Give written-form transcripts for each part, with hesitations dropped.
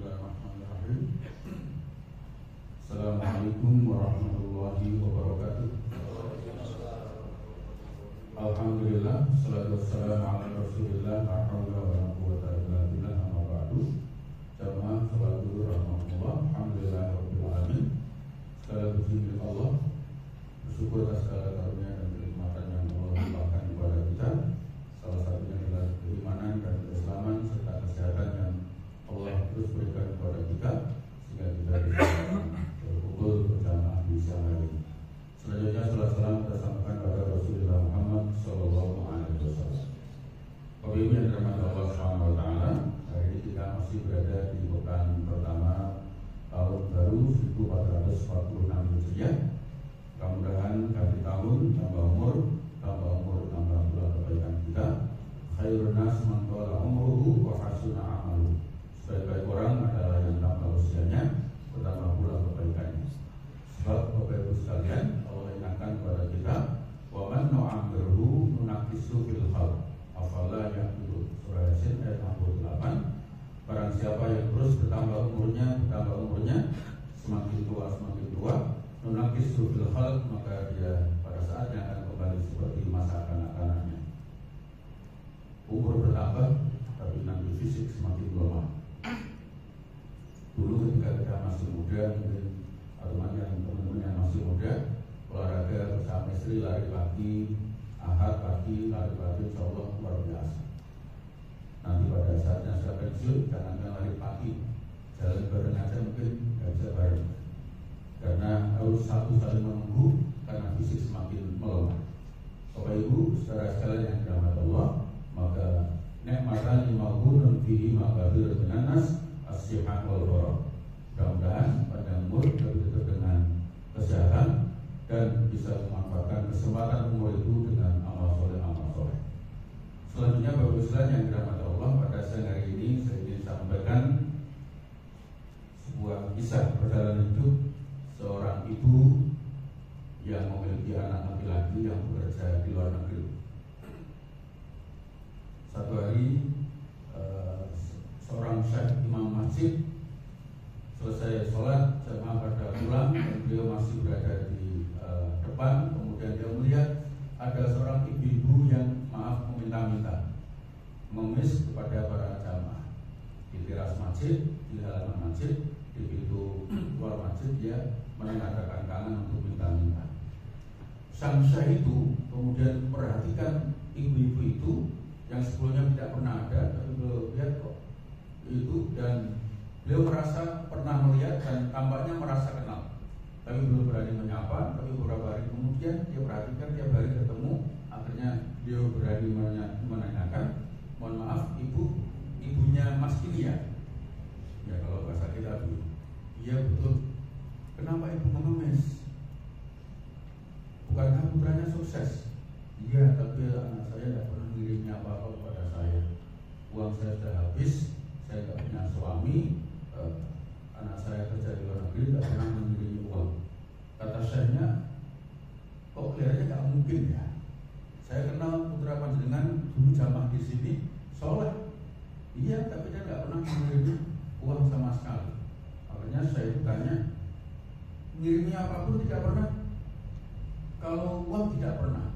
Bismillahirrahmanirrahim. Assalamualaikum warahmatullahi wabarakatuh. Alhamdulillah, salatu wassalamu ala Rasulillah, la haula wa la quwwata illa billah, amma ba'du. Jamaah salatu rahmatullah, alhamdulillah rabbil alamin. Segala puji milik Allah, bersyukur atas segala karunia dan kenikmatan yang Allah limpahkan kepada kita. Salah satunya adalah keimanan dan keislaman serta kesehatan yang Allah terus berikan kepada kita sehingga kita bisa berkumpul bersama di siang hari. Selanjutnya salam kita sampaikan kepada Rasulullah Muhammad Sallallahu Alaihi Wasallam. Bapak Ibu yang dirahmati Allah Subhanahu Wa Taala, hari ini kita masih berada di pekan pertama tahun baru 1446 Hijriah. Mudah-mudahan ganti tahun, tambah umur, tambah pula kebaikan kita. Khairun nas man tala umruhu wa hasuna amaluhu. Sebaik-baik orang adalah yang tambah usianya, bertambah pula kebaikannya. Sebab Bapak Ibu sekalian, Allah ingatkan kepada kita, wa man nu'ammirhu nunaqisu fil khalq afala ya'qilun. Surah Yasin ayat 68. Barang siapa yang terus bertambah umurnya, semakin tua, nunaqisu fil khalq, maka dia pada saatnya akan kembali seperti masa kanak-kanaknya. Umur bertambah, tapi nanti fisik semakin lemah. Dulu ketika kita masih muda, mungkin teman-teman yang masih muda, olahraga bersama istri, lari pagi, ahad pagi, lari pagi, insya Allah luar biasa. Nanti pada saatnya sudah pensiun, jangan lari pagi, jalan bareng aja mungkin nggak bisa bareng, karena harus satu saling menunggu, karena fisik semakin melemah. Bapak Ibu, saudara sekalian yang dirahmati Allah, maka nikmatan limaghunun fihi maqadir minanas as-sihat wal farah. Mudah-mudahan panjang umur begitu dengan kesehatan dan bisa memanfaatkan kesempatan umur itu dengan amal soleh. Selanjutnya Bapak Ibu sekalian yang dirahmati Allah, pada siang hari ini saya ingin sampaikan sebuah kisah perjalanan hidup seorang ibu yang memiliki anak laki-laki yang bekerja di luar negeri. Satu hari seorang syekh imam masjid selesai sholat, jamaah pada pulang dan beliau masih berada di depan. Kemudian dia melihat ada seorang ibu-ibu yang meminta-minta, mengemis kepada para jamaah di teras masjid, di halaman masjid, di pintu luar masjid. Dia menengadahkan tangan untuk minta-minta. Sang syekh itu kemudian perhatikan ibu-ibu itu yang sebelumnya tidak pernah ada, tapi beliau lihat kok itu, dan beliau merasa pernah melihat dan tampaknya merasa kenal, tapi belum berani menyapa. Tapi beberapa hari kemudian dia perhatikan tiap hari ketemu, akhirnya dia berani menanyakan, mohon maaf ibu, ibunya Mas Kilia? Ya kalau bahasa kita Bu, iya betul. Kenapa ibu mengemis? Bukankah putranya sukses? Iya, tapi anak saya tidak pernah mengirimnya apa-apa kepada saya. Uang saya sudah habis, saya tidak punya suami, anak saya kerja di luar negeri, tidak pernah mengirim uang. Kata syekhnya, kok kelihatannya tidak mungkin ya? Saya kenal putra panjenengan dulu jamaah di sini, soleh. Iya, tapi dia tidak pernah mengirim uang sama sekali. Akhirnya saya tanya, mengirimnya apapun tidak pernah? Kalau uang tidak pernah,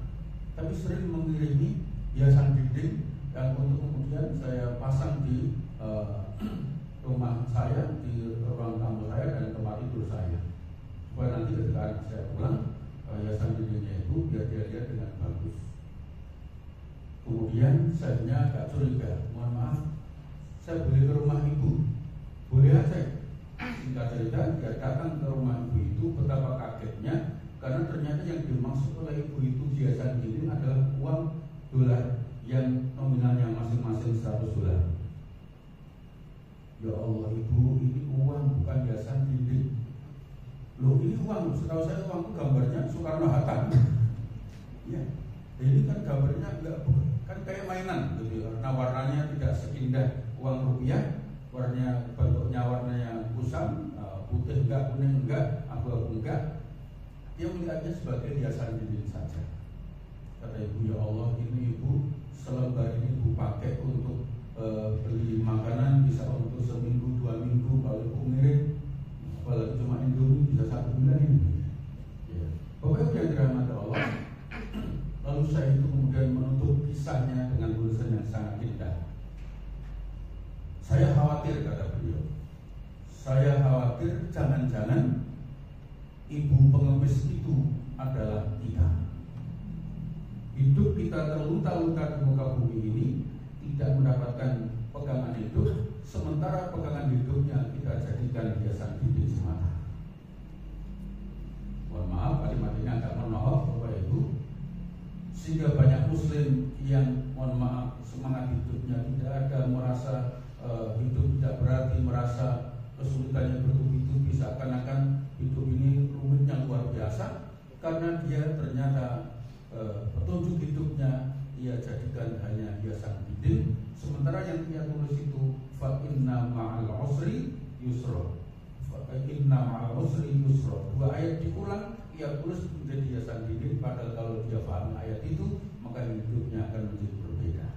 tapi sering mengirimi hiasan dinding yang untuk kemudian saya pasang di rumah saya, di ruang tamu saya dan tempat tidur saya, supaya nanti ketika saya pulang, hiasan dindingnya itu biar dia lihat dengan bagus. Kemudian saya agak curiga, mohon maaf, saya boleh ke rumah ibu? Boleh aja. Singkat cerita, dia datang ke rumah ibu itu, betapa kagetnya, karena ternyata yang dimaksud oleh ibu itu hiasan dinding adalah uang dolar yang nominalnya masing-masing $100. Ya Allah ibu, ini uang bukan hiasan dinding. Loh ini uang, setahu saya uang itu gambarnya Soekarno-Hatta. Ya, ini kan gambarnya enggak, kan kayak mainan gitu, karena warnanya tidak seindah uang rupiah, warnanya bentuknya warnanya kusam, putih enggak, kuning enggak, abu-abu enggak. Dia melihatnya sebagai hiasan dinding saja. Kata ibu, ya Allah ini ibu, selembar ini ibu pakai untuk beli makanan bisa untuk seminggu 2 minggu, kalau ngirit apalagi cuma Indomie bisa 1 bulan ini. Ya. Bapak Ibu yang dirahmati Allah, lalu saya itu kemudian menutup kisahnya dengan tulisan yang sangat indah. Saya khawatir, kata beliau, saya khawatir jangan-jangan ibu pengemis itu adalah kita. Hidup kita terlunta-lunta di muka bumi ini, tidak mendapatkan pegangan hidup, sementara pegangan hidupnya kita jadikan hiasan bibit semata. Mohon maaf, kalimat ini agak menohok Bapak Ibu, sehingga banyak muslim yang mohon maaf semangat hidupnya tidak ada, merasa hidup tidak berarti, merasa kesulitannya bertubi-tubi, seakan-akan hidup ini rumitnya luar biasa, karena dia ternyata petunjuk hidupnya ia jadikan hanya hiasan bibit, sementara yang dia tulis itu fa inna ma'al usri yusra, fa inna ma'al usri yusra. 2 ayat diulang, ia tulis menjadi hiasan bibit, padahal kalau dia paham ayat itu maka hidupnya akan menjadi berbeda.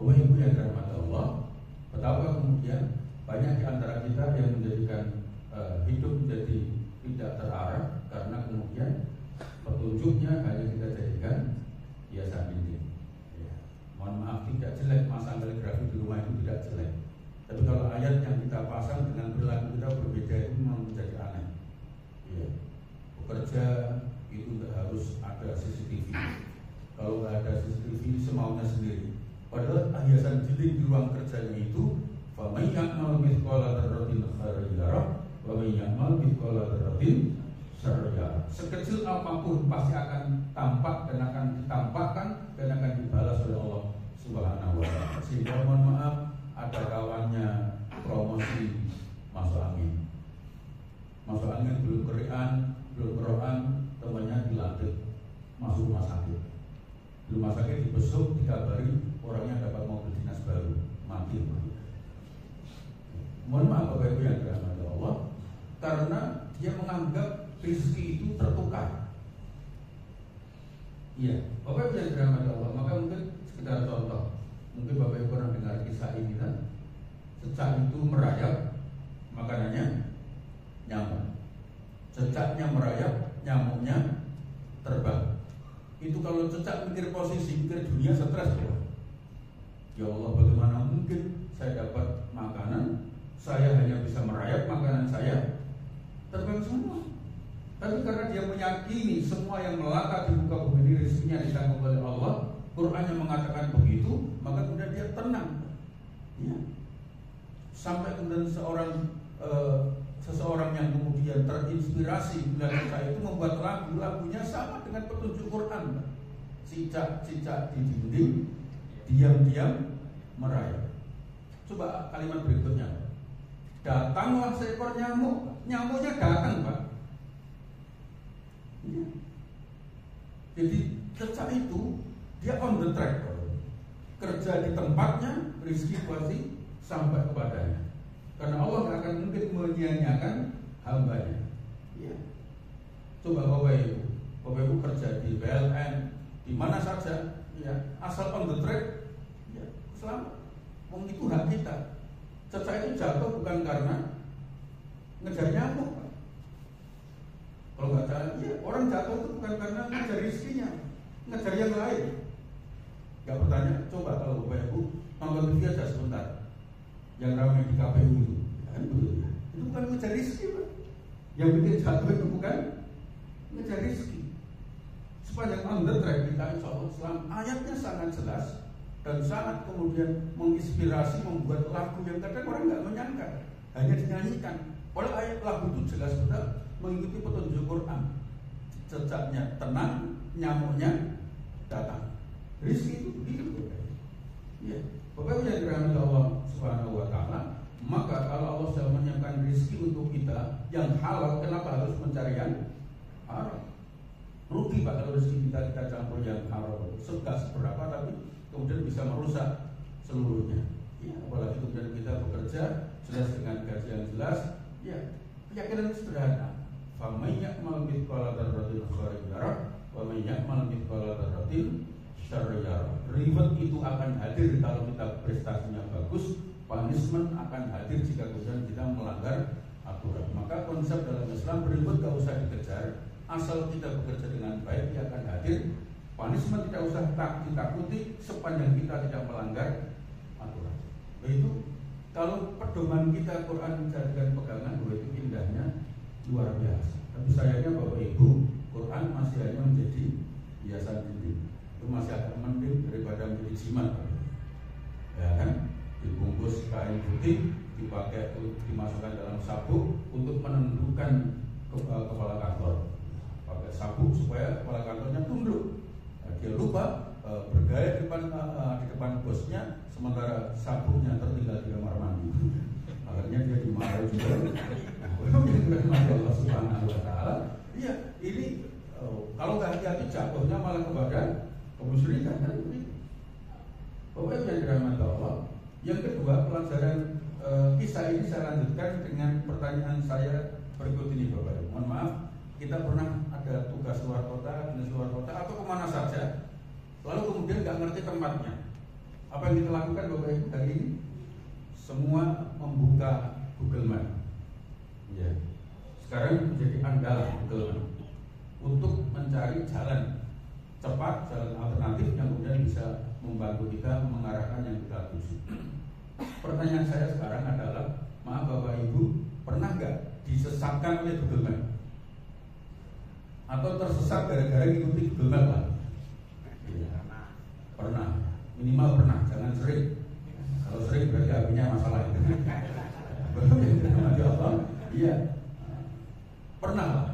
Bapak Ibu yang dirahmati Allah, betapa kemudian banyak di antara kita yang menjadikan hidup menjadi tidak terarah karena kemudian petunjuknya hanya kita jadikan hiasan dinding. Ya. Mohon maaf, tidak jelek masang kaligrafi di rumah itu, tidak jelek. Tapi kalau ayat yang kita pasang dengan perilaku kita berbeda itu memang menjadi aneh. Ya. Bekerja itu tidak harus ada CCTV. Kalau nggak ada CCTV semaunya sendiri. Padahal hiasan dinding di ruang kerjanya itu faman ya'mal mithqala dzarratin khairan yarah wa man ya'mal mithqala dzarratin syarran yarah. Sekecil apapun pasti akan tampak dan akan ditampakkan dan akan dibalas oleh Allah Subhanahu wa taala. Sehingga mohon maaf, ada kawannya promosi masuk angin. Masuk angin belum Quran, belum Quran, temannya dilantik masuk rumah sakit. Di rumah sakit dibesuk, dikabari orangnya dapat mobil dinas baru, mati. Mohon maaf Bapak Ibu yang dirahmati Allah, karena dia menganggap rezeki itu tertukar. Iya, Bapak Ibu yang dirahmati Allah, maka mungkin sekedar contoh, mungkin Bapak Ibu pernah dengar kisah ini kan? Cecak itu merayap, makanannya nyamuk. Cecaknya merayap, nyamuknya terbang. Itu kalau cecak mikir posisi, mikir dunia, stres ya. Ya Allah, bagaimana mungkin saya dapat makanan, saya hanya bisa merayap, makanan saya terbang semua. Tapi karena dia meyakini semua yang melata di muka bumi ini rezekinya ditanggung oleh Allah, Qurannya mengatakan begitu, maka kemudian dia tenang. Ya. Sampai kemudian seseorang yang kemudian terinspirasi dengan kisah itu membuat lagunya sama dengan petunjuk Quran. Cicak-cicak di dinding diam-diam merayap. Coba kalimat berikutnya. Datanglah seekor nyamuk, nyamuknya datang Pak. Ya. Jadi cecak itu dia on the track, kerja di tempatnya, rezeki pasti sampai kepadanya. Karena Allah tidak akan mungkin menyia-nyiakan hambanya. Ya. Coba Bapak Ibu kerja di BLN, di mana saja, ya, asal on the track, ya, selamat. Wong itu hak kita. Cecak itu jatuh bukan karena ngejar nyamuk. Kalau nggak jalan, ya, orang jatuh itu bukan karena ngejar rezekinya, ngejar yang lain. Gak bertanya, coba kalau Bapak Ibu nonton TV aja sebentar, yang ramai di KPU itu, kan betul ya? Itu bukan ngejar rezeki, Pak. Yang bikin jatuh itu bukan ngejar rezeki. Sepanjang on the track kita insya Allah Islam, ayatnya sangat jelas dan sangat kemudian menginspirasi, membuat lagu yang kadang orang nggak menyangka, hanya dinyanyikan. Oleh ayat lagu itu jelas betul mengikuti petunjuk Quran. Cecaknya tenang, nyamuknya datang. Rizki itu begitu. Ya. Bapak yang dirahmati Allah Subhanahu wa taala, maka kalau Allah sudah menyiapkan rezeki untuk kita yang halal, kenapa harus mencari yang haram? Rugi Pak kalau rezeki kita campur yang haram. Sudah seberapa tapi kemudian bisa merusak seluruhnya. Ya, apalagi kemudian kita bekerja jelas dengan gaji yang jelas. Ya, keyakinan sederhana. Faman ya'mal mithqala dzarratin khairan yarah wa man ya'mal mithqala dzarratin syarriyah. Reward itu akan hadir kalau kita prestasinya bagus, punishment akan hadir jika kemudian kita melanggar aturan. Maka konsep dalam Islam reward gak usah dikejar, asal kita bekerja dengan baik dia akan hadir. Punishment tidak usah ditakuti sepanjang kita tidak melanggar aturan. Begitu. Kalau pedoman kita Quran jadikan pegangan, bahwa itu indahnya luar biasa. Tapi sayangnya Bapak Ibu, Quran masih hanya menjadi hiasan dinding. Itu masih agak mending daripada menjadi jimat. Ya kan? Dibungkus kain putih, dipakai, dimasukkan dalam sabuk untuk menundukkan kepala kantor. Pakai sabuk supaya kepala kantornya tunduk. Dia lupa bergaya di depan bosnya, sementara sabuknya tertinggal di kamar mandi. Akhirnya dia dimarahi juga. Allah Subhanahu Wa Taala. Iya, ini kalau nggak hati-hati jatuhnya malah kepada kemusyrikan kan begitu. Bapak yang dirahmati Allah. Yang kedua, pelajaran kisah ini saya lanjutkan dengan pertanyaan saya berikut ini, Bapak Ibu. Mohon maaf, kita pernah ada tugas luar kota, dinas luar kota atau kemana saja, lalu kemudian nggak ngerti tempatnya. Apa yang kita lakukan Bapak Ibu hari ini? Semua membuka Google Map. Ya. Sekarang menjadi andalan Google Map untuk mencari jalan cepat, jalan alternatif yang kemudian bisa membantu kita mengarahkan yang kita tuju. Pertanyaan saya sekarang adalah, maaf Bapak Ibu, pernah nggak disesatkan oleh Google Map? Atau tersesat gara-gara ngikuti Google Map lah? Ya, pernah, minimal pernah, jangan sering. Kalau sering berarti artinya masalah itu. Iya, pernah lah.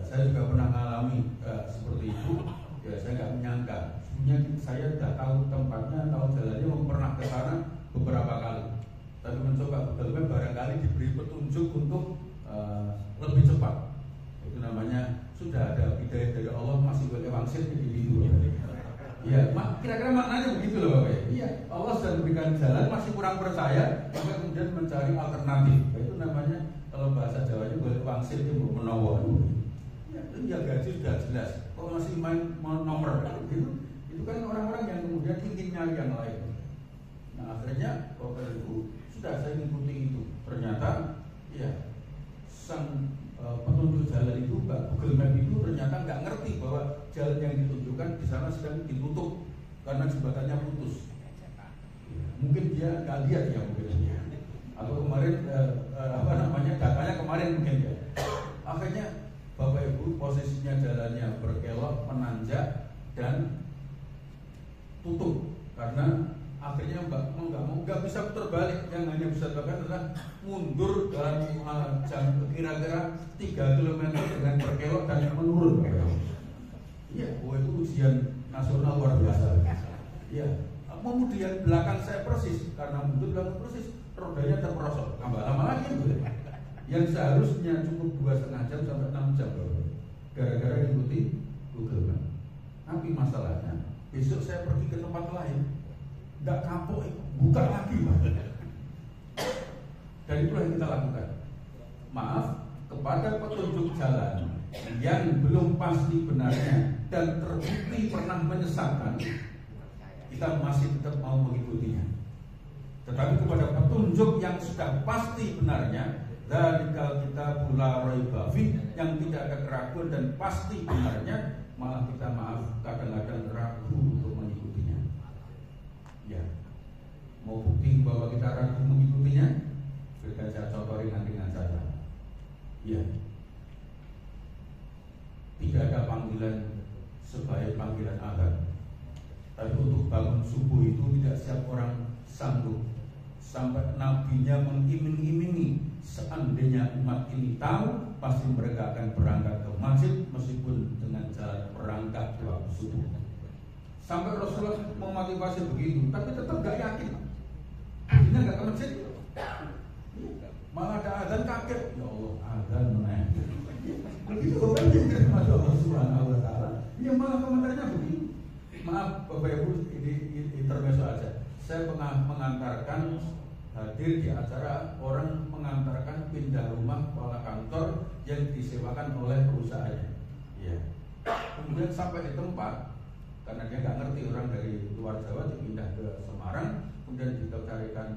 Saya juga pernah mengalami seperti itu. Ya, saya nggak menyangka. Sebenarnya saya sudah tahu tempatnya, tahu jalannya, pernah ke sana beberapa kali. Tapi mencoba Google Map barangkali diberi petunjuk untuk lebih cepat. Itu namanya sudah ada hidayah dari Allah, masih boleh wangsit di itu. Iya, kira-kira maknanya begitu loh Bapak. Iya, Allah sudah memberikan jalan, masih kurang percaya, maka kemudian mencari alternatif. Itu namanya kalau bahasa Jawanya boleh wangsit itu menawa. Ya, itu ya gaji sudah jelas. Kalau masih main nomor gitu, itu kan orang-orang yang kemudian ingin nyari yang lain. Nah akhirnya Bapak Ibu sudah saya mengikuti itu. Ternyata ya sang petunjuk jalan itu, Google Map itu ternyata nggak ngerti bahwa jalan yang ditunjukkan di sana sedang ditutup karena jembatannya putus. Ya, mungkin dia nggak lihat ya mungkin. Atau kemarin datanya kemarin mungkin ya. Akhirnya Bapak Ibu posisinya jalannya berkelok, menanjak dan tutup karena akhirnya nggak bisa putar balik. Yang hanya bisa dilakukan adalah mundur dalam kira-kira 3 km dengan berkelok dan menurun. Iya, itu ujian nasional luar biasa. Iya, kemudian belakang saya persis karena mundur belakang persis rodanya terperosok. Tambah lama lagi yang seharusnya cukup 2,5 jam sampai 6 jam gara-gara ikuti Google Map. Tapi masalahnya besok saya pergi ke tempat lain, nggak kapok, buka lagi dan itulah yang kita lakukan. Maaf, kepada petunjuk jalan yang belum pasti benarnya dan terbukti pernah menyesatkan, kita masih tetap mau mengikutinya. Tetapi kepada petunjuk yang sudah pasti benarnya, Dzalikal kitabul la raiba fih, yang tidak ada keraguan dan pasti benarnya, malah kita kadang-kadang ragu untuk mengikutinya. Ya, mau bukti bahwa kita ragu mengikutinya, berikan saya contoh ringan-ringan saja. Ya, tidak ada panggilan sebaik panggilan azan. Tapi untuk bangun subuh itu tidak setiap orang sanggup. Sampai nabinya mengiming-imingi, seandainya umat ini tahu, pasti mereka akan berangkat ke masjid meskipun dengan jalan perangkat di waktu subuh. Sampai Rasulullah memotivasi begitu, tapi tetap gak yakin. Akhirnya gak ke masjid. Malah ada azan kaget. Ya Allah, azan menaik. Begitu kan Masya Allah Subhanahu Wa Taala. Ya malah komentarnya begini. Maaf Bapak Ibu, ini intermezzo aja. Saya mengantarkan hadir di acara orang mengantarkan pindah rumah kepala kantor yang disewakan oleh perusahaannya. Ya. Kemudian sampai di tempat, karena dia nggak ngerti orang dari luar Jawa dipindah ke Semarang, kemudian dicarikan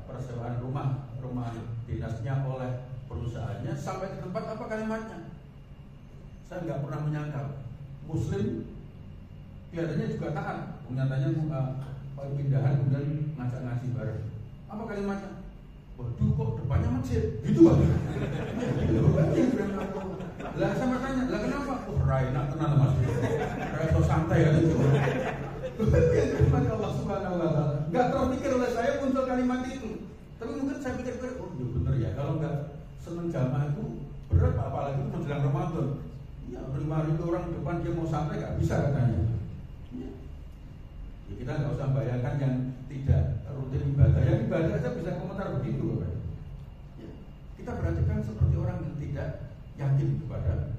persewaan rumah dinasnya oleh perusahaannya. Sampai ke tempat apa kalimatnya? Saya nggak pernah menyangka Muslim kelihatannya juga taat, nyatanya pindahan kemudian ngajak ngaji bareng. Apa kalimatnya? Waduh, kok depannya masjid? Gitu Pak. Lah sama tanya, lah kenapa? Oh, enak tenan Mas. Rasa santai kan itu. Kalimat Allah Subhanahu wa taala. Enggak terpikir oleh saya muncul kalimat itu. Tapi mungkin saya pikir, oh iya benar ya, kalau enggak seneng jamaah itu berat, apalagi menjelang Ramadan. Ya, 5.000 orang depan dia mau santai enggak bisa katanya. Ya, kita nggak usah bayangkan yang tidak rutin ibadah. Yang ibadah saja bisa komentar begitu, Bapak. Ya, kita berarti kan seperti orang yang tidak yakin kepada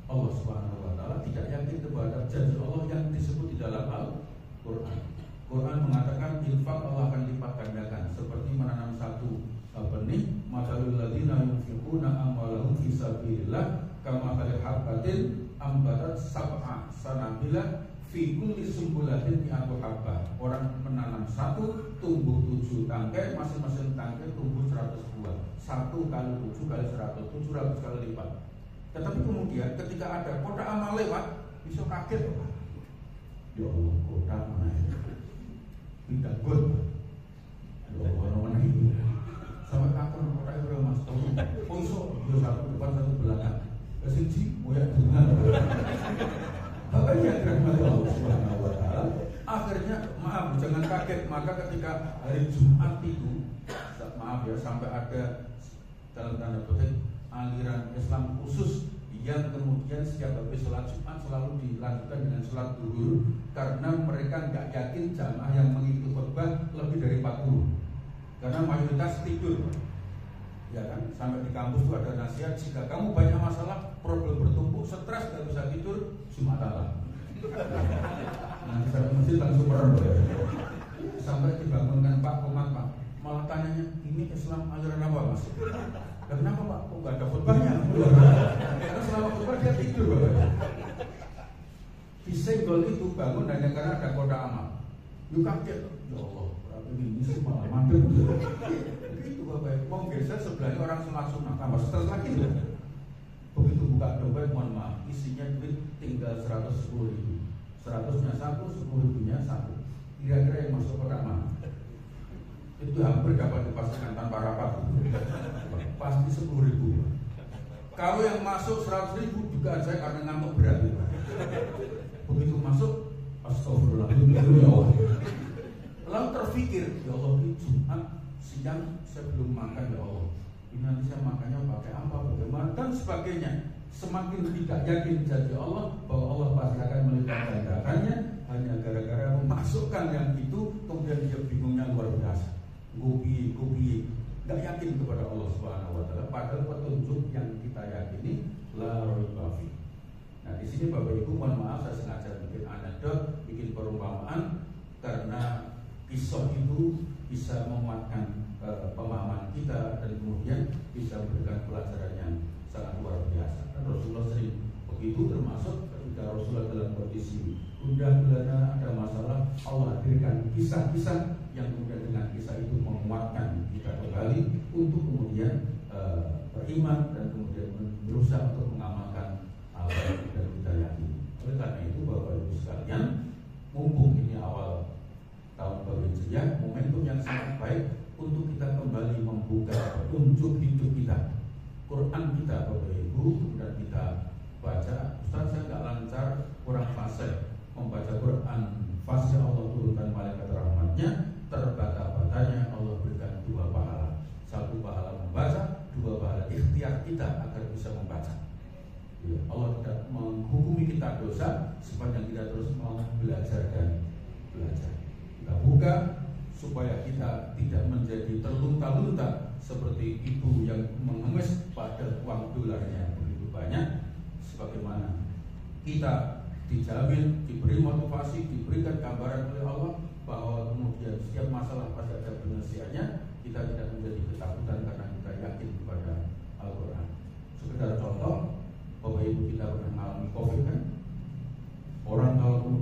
Allah Subhanahu wa taala, tidak yakin kepada janji Allah yang disebut di dalam Al-Qur'an. Quran mengatakan infak Allah akan lipat gandakan, seperti menanam satu benih, masalul ladzina yunfiquna amwalahum fi sabilillah kamathali habbatin ambatat sab'a sanabila fi kulli sumbulatin mi'atu habbah. Orang menanam satu, tumbuh 7 tangkai, masing-masing tangkai tumbuh 100 buah. 1 kali 7 kali 100, 700 kali lipat. Tetapi kemudian ketika ada kotak amal lewat, bisa kaget. Ya Allah, kotak mana ini? Tidak good. Ya Allah, mana ini? Sampai kapan kotak itu Mas? Oh iso, ya satu depan satu belakang. Siji, moyak dengan. Makanya dirahmati Allah Subhanahu wa taala. Akhirnya maaf, jangan kaget, maka ketika hari Jumat itu, maaf ya, sampai ada dalam tanda petik aliran Islam khusus yang kemudian setiap habis sholat Jumat selalu dilanjutkan dengan sholat duhur, karena mereka nggak yakin jamaah yang mengikuti khutbah lebih dari 40, karena mayoritas tidur. Ya kan, sampai di kampus itu ada nasihat, jika kamu banyak masalah, problem bertumpuk, stres, gak bisa tidur, Jumatalah. Nah, kita masjid langsung merembet. Sampai dibangunkan Pak Komat, Pak, malah tanyanya, ini Islam aliran apa Mas? Dan kenapa Pak? Kok gak ada khutbahnya? Karena selama khutbah dia tidur Bapak. Disenggol itu bangun hanya karena ada kotak amal. Yuk kaget, ya Allah, berarti ini sih malah mandek. Itu Bapak, mau geser sebelahnya orang sholat sunnah, tambah stres lagi loh. Begitu buka dompet, mohon maaf, isinya duit tinggal 110.000. 100-nya 1, 10.000-nya 1. Kira-kira yang masuk kotak mana? Itu hampir dapat dipastikan tanpa rapat. Pasti 10.000. Kalau yang masuk 100.000 juga saya karena ngantuk berat. Begitu masuk, astagfirullahaladzim, ya Allah. Lalu terfikir, ya Allah, ini Jumat siang saya belum makan, ya Allah. Ini nanti saya makannya pakai apa, bagaimana, dan sebagainya. Semakin tidak yakin janji Allah bahwa Allah pasti akan melipat gandakannya, hanya gara-gara memasukkan yang itu, kemudian dia bingungnya luar biasa. Gobi, nggak yakin kepada Allah Subhanahu wa taala, padahal petunjuk yang kita yakini la raiba fi. Nah, di sini Bapak Ibu, mohon maaf saya sengaja bikin anekdot, bikin perumpamaan, karena kisah itu bisa menguatkan pemahaman kita dan kemudian bisa memberikan pelajaran yang sangat luar biasa. Dan Rasulullah sering begitu, termasuk ketika Rasulullah dalam kondisi gundah gulana, ada masalah, Allah hadirkan kisah-kisah yang kemudian dengan kisah itu menguatkan kita kembali untuk kemudian beriman dan kemudian berusaha untuk mengamalkan apa yang kita yakini. Oleh karena itu Bapak Ibu sekalian, mumpung ini awal tahun baru Hijriah, momentum yang sangat baik untuk kita kembali membuka petunjuk hidup kita, Quran kita Bapak Ibu, kemudian kita baca. Ustaz, saya nggak lancar, kurang fasih membaca Quran, fasih Allah turunkan malaikat rahmatnya, terbata-batanya Allah berikan 2 pahala. 1 pahala membaca, 2 pahala ikhtiar kita agar bisa membaca. Ya, Allah tidak menghukumi kita dosa sepanjang kita terus mau belajar dan belajar. Kita buka supaya kita tidak menjadi terlunta-lunta seperti ibu yang mengemis pada uang dolarnya begitu banyak. Sebagaimana kita dijamin, diberi motivasi, diberikan gambaran oleh Allah bahwa kemudian setiap masalah pasti ada penyelesaiannya, kita tidak menjadi ketakutan karena kita yakin kepada Al-Quran. Sekedar contoh, Bapak Ibu, kita pernah mengalami COVID kan? Orang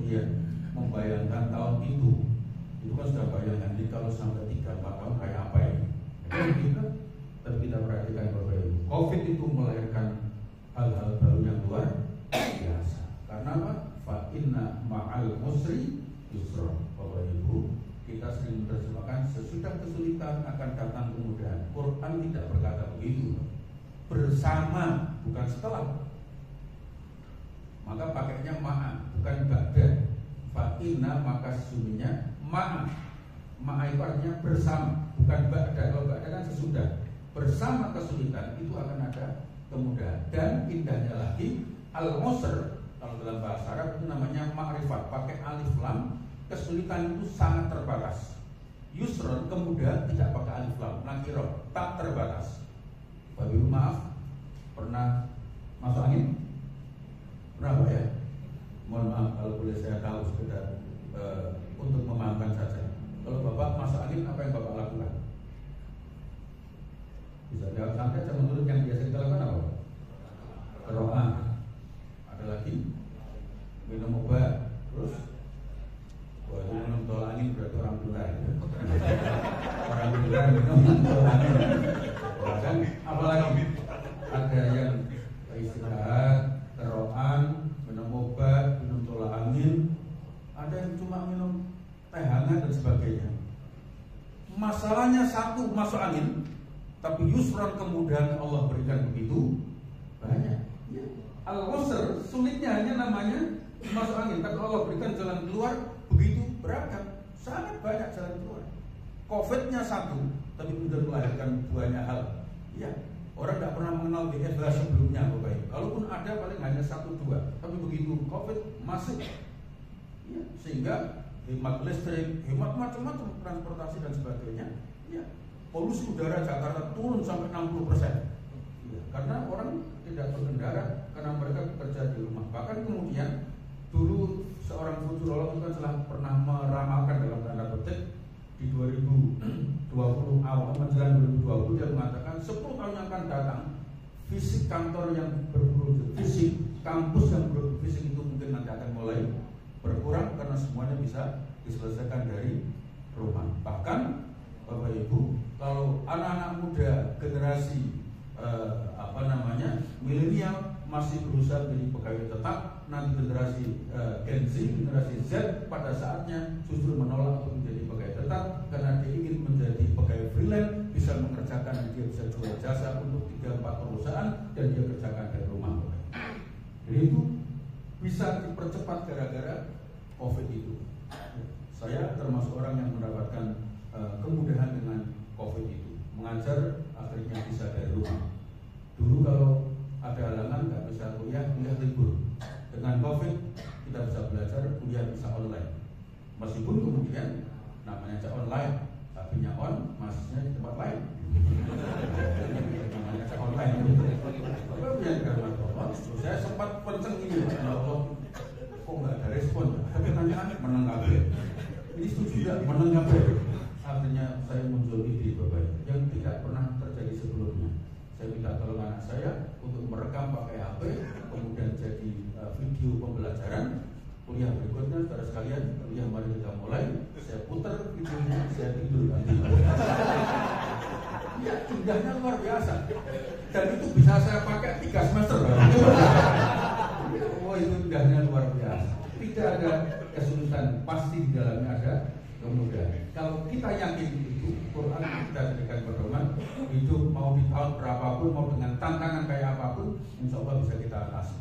kemudian membayangkan tahun itu kan sudah bayangan ini kalau sampai 3-4 tahun kayak apa ya? Tapi kita perhatikan Bapak Ibu, COVID itu melahirkan hal-hal baru yang luar biasa. Karena apa? Fa inna ma'al usri yusra. Bapak Ibu, kita sering menerjemahkan sesudah kesulitan akan datang kemudahan. Quran tidak berkata begitu. Bersama, bukan setelah. Maka pakainya ma'a, bukan ba'da. Fa inna, maka sesungguhnya ma'a. Ma'a itu artinya bersama, bukan ba'da. Kalau ba'da kan sesudah. Bersama kesulitan itu akan ada kemudahan. Dan indahnya lagi, al-usr kalau dalam bahasa Arab itu namanya ma'rifat, pakai alif lam. Kesulitan itu sangat terbatas. Yusron, kemudahan tidak pakai alif lam, nakirah, tak terbatas. Bapak maaf, pernah masuk angin? Pernah Pak ya? Mohon maaf kalau boleh saya tahu sekedar untuk memaafkan saja. Kalau Bapak masuk angin, apa yang Bapak lakukan? Bisa jawab santai aja menurut yang biasa kita lakukan apa? Berdoa. Ada lagi? Minum obat. Terus wah, itu minum tolak angin berarti orang gila. Orang gila minum tolak angin. Bahkan apalagi ada yang istirahat, teroan, minum obat, minum tolak angin. Ada yang cuma minum teh hangat dan sebagainya. Masalahnya satu, masuk angin. Tapi yusran kemudahan Allah berikan begitu banyak. Ya. Al-usr sulitnya hanya namanya masuk angin, tapi Allah berikan jalan keluar begitu beragam, sangat banyak jalan keluar. Covid-nya satu, tapi kemudian melahirkan banyak hal. Ya, orang tidak pernah mengenal WFH sebelumnya, Bapak. Kalaupun ada paling hanya 1-2, tapi begitu Covid masuk. Ya, sehingga hemat listrik, hemat macam-macam transportasi dan sebagainya. Ya. Polusi udara Jakarta turun sampai 60%. Ya, karena orang tidak berkendara karena mereka bekerja di rumah. Bahkan kemudian dulu seorang futurolog itu kan telah pernah meramalkan dalam tanda petik di 2020 awal menjelang 2020 dia mengatakan 10 tahun yang akan datang fisik kantor yang berproduksi fisik, kampus yang berproduksi fisik itu mungkin nanti akan mulai berkurang karena semuanya bisa diselesaikan dari rumah. Bahkan Bapak Ibu, kalau anak-anak muda generasi milenial masih berusaha menjadi pegawai tetap, nanti generasi Gen Z, generasi Z pada saatnya justru menolak untuk menjadi pegawai tetap karena dia ingin menjadi pegawai freelance, bisa mengerjakan, dia bisa jual jasa untuk 3-4 perusahaan dan dia kerjakan dari rumah. Jadi itu bisa dipercepat gara-gara COVID itu. Saya termasuk orang yang mendapatkan kemudahan dengan COVID itu. Mengajar akhirnya bisa dari rumah. Dulu kalau ada halangan nggak bisa kuliah libur. Dengan COVID kita bisa belajar, kuliah bisa online. Meskipun kemudian namanya aja online, tapi on, masihnya di tempat lain. Namanya aja online. Saya sempat penceng ini, ya Allah, kok nggak ada respon? Tapi pertanyaan menanggapi. Ini setuju tidak menanggapi? Artinya saya muncul ide Bapak yang tidak pernah terjadi sebelumnya. Saya minta tolong anak saya untuk merekam pakai HP, kemudian jadi video pembelajaran. Kuliah berikutnya, saudara sekalian, kuliah mari kita mulai. Saya putar videonya, saya tidur nanti. Ya, indahnya luar biasa. Dan itu bisa saya pakai 3 semester. Oh, itu indahnya luar biasa. Tidak ada kesulitan, pasti di dalamnya ada kemudahan. Kalau kita yakin itu, Quran kita jadikan pedoman, hidup mau di tahun berapapun, mau dengan tantangan kayak apapun, insya Allah bisa kita atasi.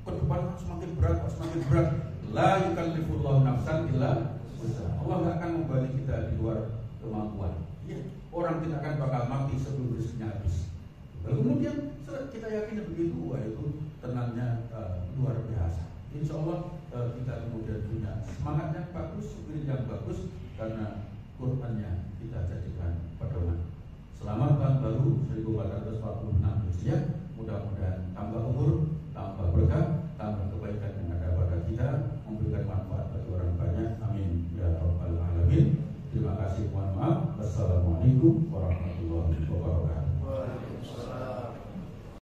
Ke depan semakin berat. La yukallifullahu nafsan illa wus'aha. Allah tidak akan membebani kita di luar kemampuan. Ya, orang tidak akan bakal mati sebelum rezekinya habis. Lalu kemudian kita yakin begitu, wah itu tenangnya luar biasa. Insya Allah kita kemudian punya semangat yang bagus, spirit yang bagus karena Qurannya kita jadikan pedoman. Selamat tahun baru 1446 Hijriah. Mudah-mudahan tambah umur, tambah berkah, tambah kebaikan yang ada pada kita, memberikan manfaat bagi orang banyak. Amin ya rabbal alamin. Terima kasih. Mohon maaf. Wassalamualaikum warahmatullahi wabarakatuh.